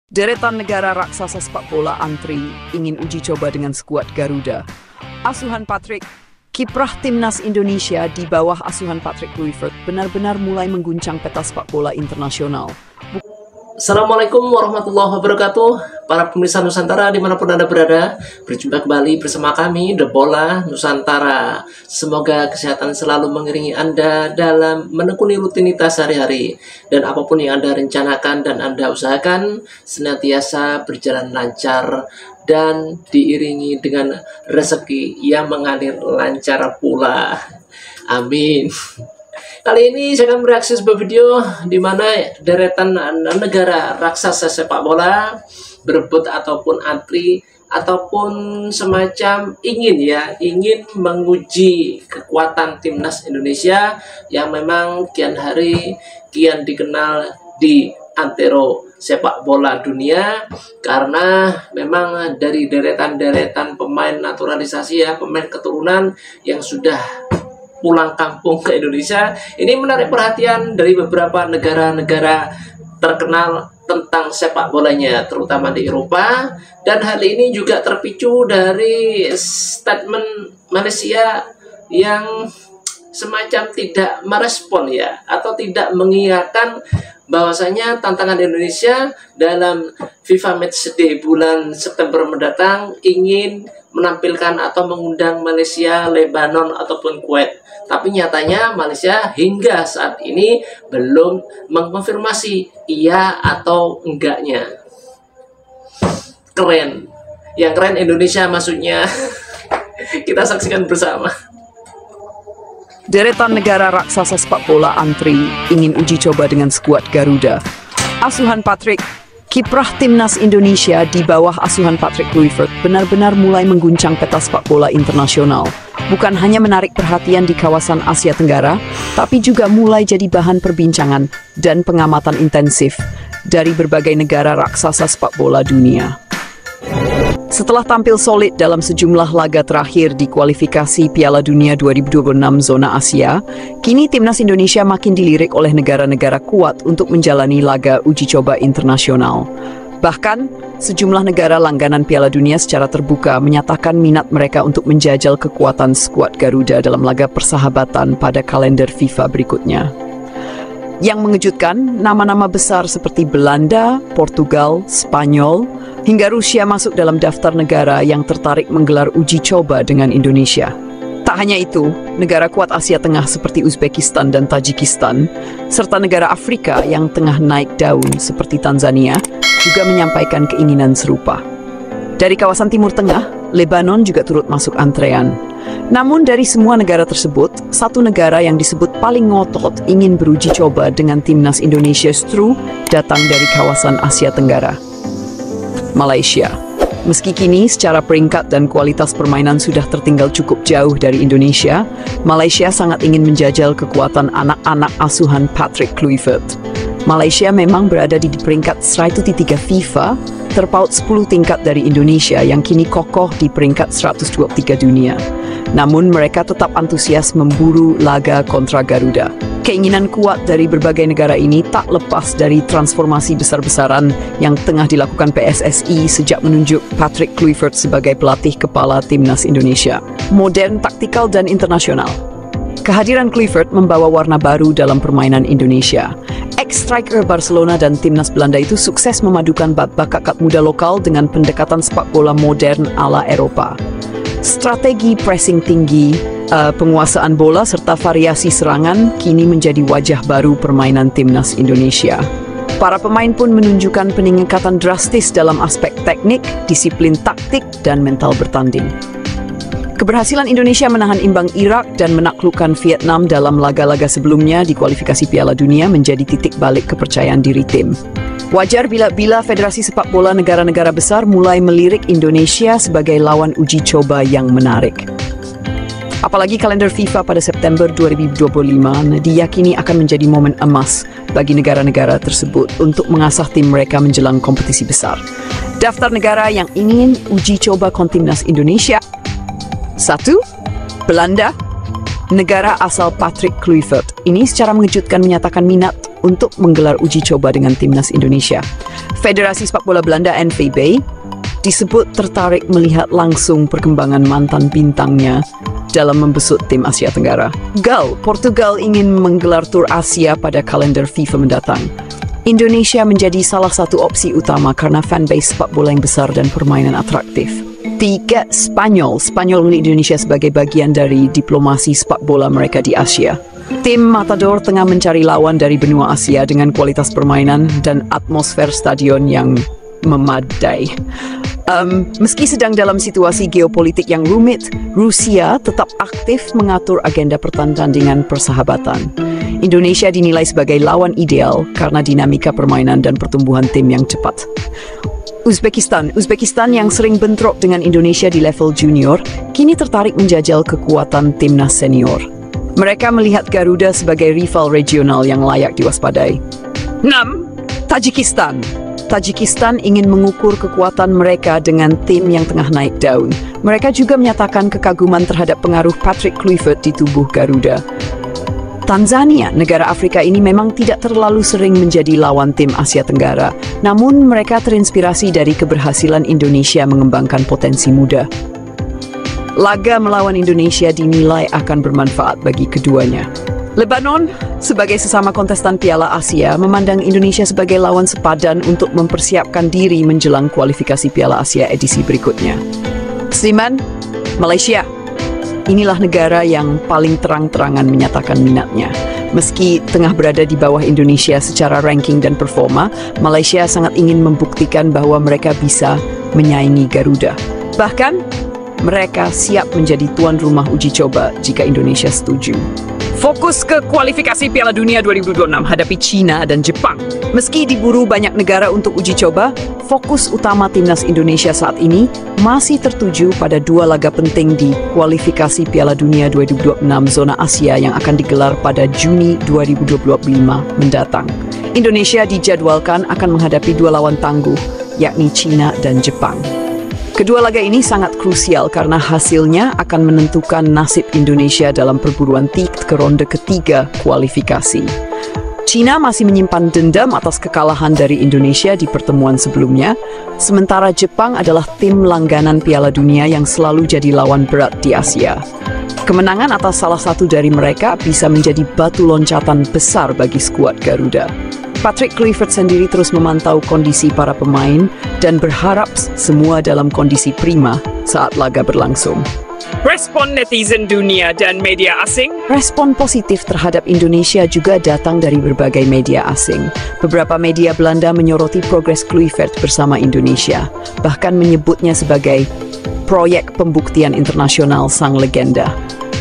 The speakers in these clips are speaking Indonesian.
Deretan negara raksasa sepak bola antri ingin uji coba dengan skuad Garuda. Asuhan Patrick, kiprah timnas Indonesia di bawah asuhan Patrick Kluivert benar-benar mulai mengguncang peta sepak bola internasional. Assalamualaikum warahmatullahi wabarakatuh. Para pemirsa Nusantara dimanapun Anda berada, berjumpa kembali bersama kami The Bola Nusantara. Semoga kesehatan selalu mengiringi Anda dalam menekuni rutinitas sehari-hari, dan apapun yang Anda rencanakan dan Anda usahakan senantiasa berjalan lancar dan diiringi dengan rezeki yang mengalir lancar pula. Amin. Kali ini saya akan mereaksi sebuah video di mana deretan negara raksasa sepak bola berebut ataupun antri ataupun semacam ingin menguji kekuatan timnas Indonesia yang memang kian hari kian dikenal di antero sepak bola dunia, karena memang dari deretan pemain naturalisasi pemain keturunan yang sudah pulang kampung ke Indonesia ini menarik perhatian dari beberapa negara-negara terkenal tentang sepak bolanya, terutama di Eropa. Dan hal ini juga terpicu dari statement Malaysia yang semacam tidak merespon atau tidak mengiyakan bahwasanya tantangan Indonesia dalam FIFA Matchday bulan September mendatang ingin menampilkan atau mengundang Malaysia, Lebanon ataupun Kuwait. Tapi nyatanya Malaysia hingga saat ini belum mengkonfirmasi iya atau enggaknya. Keren. Yang keren Indonesia maksudnya. Kita saksikan bersama. Deretan negara raksasa sepak bola antri ingin uji coba dengan skuad Garuda. Asuhan Patrick, kiprah timnas Indonesia di bawah asuhan Patrick Kluivert benar-benar mulai mengguncang peta sepak bola internasional. Bukan hanya menarik perhatian di kawasan Asia Tenggara, tapi juga mulai jadi bahan perbincangan dan pengamatan intensif dari berbagai negara raksasa sepak bola dunia. Setelah tampil solid dalam sejumlah laga terakhir di kualifikasi Piala Dunia 2026 zona Asia, kini timnas Indonesia makin dilirik oleh negara-negara kuat untuk menjalani laga uji coba internasional. Bahkan, sejumlah negara langganan Piala Dunia secara terbuka menyatakan minat mereka untuk menjajal kekuatan skuad Garuda dalam laga persahabatan pada kalender FIFA berikutnya. Yang mengejutkan, nama-nama besar seperti Belanda, Portugal, Spanyol, hingga Rusia masuk dalam daftar negara yang tertarik menggelar uji coba dengan Indonesia. Tak hanya itu, negara kuat Asia Tengah seperti Uzbekistan dan Tajikistan, serta negara Afrika yang tengah naik daun seperti Tanzania, juga menyampaikan keinginan serupa. Dari kawasan Timur Tengah, Lebanon juga turut masuk antrean. Namun dari semua negara tersebut, satu negara yang disebut paling ngotot ingin beruji coba dengan timnas Indonesia justru datang dari kawasan Asia Tenggara. Malaysia. Meski kini secara peringkat dan kualitas permainan sudah tertinggal cukup jauh dari Indonesia, Malaysia sangat ingin menjajal kekuatan anak-anak asuhan Patrick Kluivert. Malaysia memang berada di peringkat 103 FIFA, terpaut 10 tingkat dari Indonesia yang kini kokoh di peringkat 123 dunia. Namun mereka tetap antusias memburu laga kontra Garuda. Keinginan kuat dari berbagai negara ini tak lepas dari transformasi besar-besaran yang tengah dilakukan PSSI sejak menunjuk Patrick Kluivert sebagai pelatih kepala timnas Indonesia. Modern, taktikal, dan internasional. Kehadiran Kluivert membawa warna baru dalam permainan Indonesia. Ex-striker Barcelona dan timnas Belanda itu sukses memadukan bakat muda lokal dengan pendekatan sepak bola modern ala Eropa. Strategi pressing tinggi, penguasaan bola serta variasi serangan kini menjadi wajah baru permainan timnas Indonesia. Para pemain pun menunjukkan peningkatan drastis dalam aspek teknik, disiplin taktik, dan mental bertanding. Keberhasilan Indonesia menahan imbang Irak dan menaklukkan Vietnam dalam laga-laga sebelumnya di kualifikasi Piala Dunia menjadi titik balik kepercayaan diri tim. Wajar bila Federasi Sepak Bola negara-negara besar mulai melirik Indonesia sebagai lawan uji coba yang menarik. Apalagi kalender FIFA pada September 2025 diyakini akan menjadi momen emas bagi negara-negara tersebut untuk mengasah tim mereka menjelang kompetisi besar. Daftar negara yang ingin uji coba timnas Indonesia: 1. Belanda. Negara asal Patrick Kluivert ini secara mengejutkan menyatakan minat untuk menggelar uji coba dengan timnas Indonesia. Federasi Sepak Bola Belanda NVB disebut tertarik melihat langsung perkembangan mantan bintangnya dalam membesut tim Asia Tenggara. Portugal ingin menggelar tur Asia pada kalender FIFA mendatang. Indonesia menjadi salah satu opsi utama karena fanbase sepak bola yang besar dan permainan atraktif. 3. Spanyol melihat Indonesia sebagai bagian dari diplomasi sepak bola mereka di Asia. Tim Matador tengah mencari lawan dari benua Asia dengan kualitas permainan dan atmosfer stadion yang memadai. Meski sedang dalam situasi geopolitik yang rumit, Rusia tetap aktif mengatur agenda pertandingan persahabatan. Indonesia dinilai sebagai lawan ideal karena dinamika permainan dan pertumbuhan tim yang cepat. Uzbekistan yang sering bentrok dengan Indonesia di level junior, kini tertarik menjajal kekuatan timnas senior. Mereka melihat Garuda sebagai rival regional yang layak diwaspadai. 6. Tajikistan ingin mengukur kekuatan mereka dengan tim yang tengah naik daun. Mereka juga menyatakan kekaguman terhadap pengaruh Patrick Kluivert di tubuh Garuda. Tanzania, negara Afrika ini memang tidak terlalu sering menjadi lawan tim Asia Tenggara, namun mereka terinspirasi dari keberhasilan Indonesia mengembangkan potensi muda. Laga melawan Indonesia dinilai akan bermanfaat bagi keduanya. Lebanon, sebagai sesama kontestan Piala Asia, memandang Indonesia sebagai lawan sepadan untuk mempersiapkan diri menjelang kualifikasi Piala Asia edisi berikutnya. Siman, Malaysia. Inilah negara yang paling terang-terangan menyatakan minatnya. Meski tengah berada di bawah Indonesia secara ranking dan performa, Malaysia sangat ingin membuktikan bahwa mereka bisa menyaingi Garuda. Bahkan, mereka siap menjadi tuan rumah uji coba jika Indonesia setuju. Fokus ke kualifikasi Piala Dunia 2026 hadapi China dan Jepang. Meski diburu banyak negara untuk uji coba, fokus utama timnas Indonesia saat ini masih tertuju pada 2 laga penting di kualifikasi Piala Dunia 2026 zona Asia yang akan digelar pada Juni 2025 mendatang. Indonesia dijadwalkan akan menghadapi 2 lawan tangguh, yakni China dan Jepang. Kedua laga ini sangat krusial karena hasilnya akan menentukan nasib Indonesia dalam perburuan tiket ke ronde ketiga kualifikasi. China masih menyimpan dendam atas kekalahan dari Indonesia di pertemuan sebelumnya, sementara Jepang adalah tim langganan Piala Dunia yang selalu jadi lawan berat di Asia. Kemenangan atas salah satu dari mereka bisa menjadi batu loncatan besar bagi skuad Garuda. Patrick Kluivert sendiri terus memantau kondisi para pemain dan berharap semua dalam kondisi prima saat laga berlangsung. Respon netizen dunia dan media asing? Respon positif terhadap Indonesia juga datang dari berbagai media asing. Beberapa media Belanda menyoroti progres Kluivert bersama Indonesia, bahkan menyebutnya sebagai proyek pembuktian internasional sang legenda.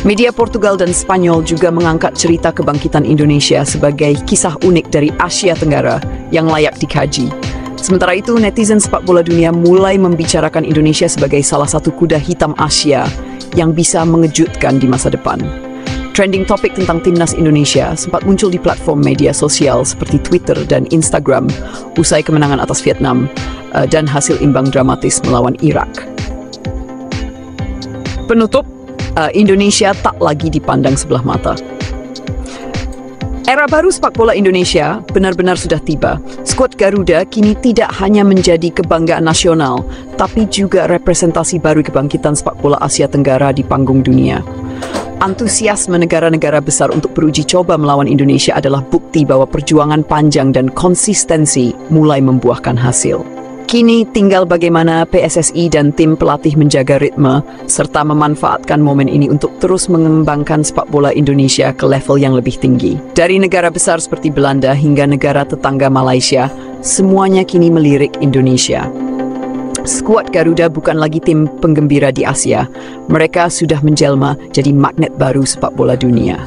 Media Portugal dan Spanyol juga mengangkat cerita kebangkitan Indonesia sebagai kisah unik dari Asia Tenggara yang layak dikaji. Sementara itu, netizen sepak bola dunia mulai membicarakan Indonesia sebagai salah satu kuda hitam Asia yang bisa mengejutkan di masa depan. Trending topik tentang timnas Indonesia sempat muncul di platform media sosial seperti Twitter dan Instagram usai kemenangan atas Vietnam dan hasil imbang dramatis melawan Irak. Penutup, Indonesia tak lagi dipandang sebelah mata. Era baru sepak bola Indonesia benar-benar sudah tiba. Skuad Garuda kini tidak hanya menjadi kebanggaan nasional, tapi juga representasi baru kebangkitan sepak bola Asia Tenggara di panggung dunia. Antusiasme negara-negara besar untuk beruji coba melawan Indonesia adalah bukti bahwa perjuangan panjang dan konsistensi mulai membuahkan hasil. Kini tinggal bagaimana PSSI dan tim pelatih menjaga ritme serta memanfaatkan momen ini untuk terus mengembangkan sepak bola Indonesia ke level yang lebih tinggi. Dari negara besar seperti Belanda hingga negara tetangga Malaysia, semuanya kini melirik Indonesia. Skuad Garuda bukan lagi tim penggembira di Asia. Mereka sudah menjelma jadi magnet baru sepak bola dunia.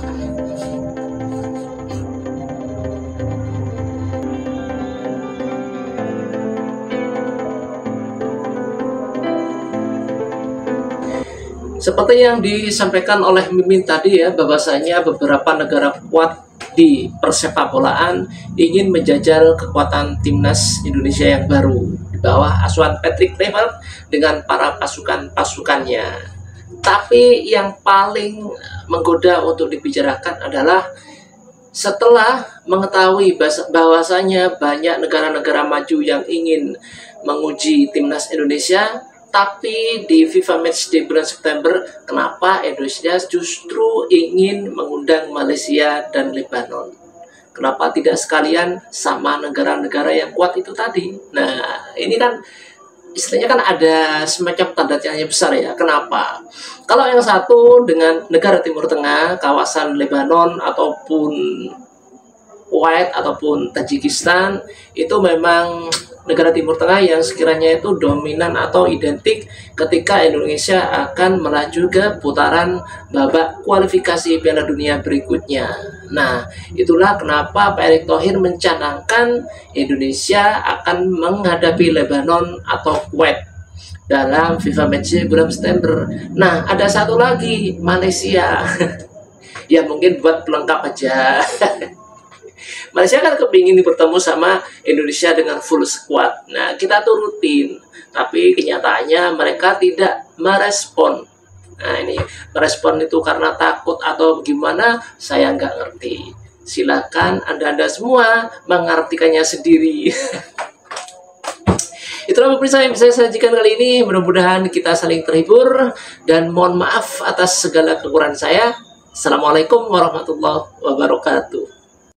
Seperti yang disampaikan oleh Mimin tadi ya, bahwasanya beberapa negara kuat di persepakbolaan ingin menjajal kekuatan timnas Indonesia yang baru di bawah asuhan Patrick Kluivert dengan para pasukan-pasukannya. Tapi yang paling menggoda untuk dibicarakan adalah setelah mengetahui bahwasanya banyak negara-negara maju yang ingin menguji timnas Indonesia, tapi di FIFA Matchday bulan September, kenapa Indonesia justru ingin mengundang Malaysia dan Lebanon? Kenapa tidak sekalian sama negara-negara yang kuat itu tadi? Nah, ini kan istilahnya kan ada semacam tanda tanya besar ya. Kenapa? Kalau yang satu dengan negara Timur Tengah, kawasan Lebanon ataupun Kuwait ataupun Tajikistan, itu memang negara Timur Tengah yang sekiranya itu dominan atau identik ketika Indonesia akan melaju ke putaran babak kualifikasi Piala Dunia berikutnya. Nah, itulah kenapa Pak Erick Thohir mencanangkan Indonesia akan menghadapi Lebanon atau Kuwait dalam FIFA Matchday bulan September. Nah, ada satu lagi, Malaysia. Ya mungkin buat pelengkap aja. Malaysia kan kepingin bertemu sama Indonesia dengan full squad. Nah, kita turutin. Tapi kenyataannya mereka tidak merespon. Nah, ini merespon itu karena takut atau gimana, saya nggak ngerti. Silakan Anda semua mengartikannya sendiri. Itulah pemirsa yang bisa saya sajikan kali ini. Mudah-mudahan kita saling terhibur. Dan mohon maaf atas segala kekurangan saya. Assalamualaikum warahmatullahi wabarakatuh.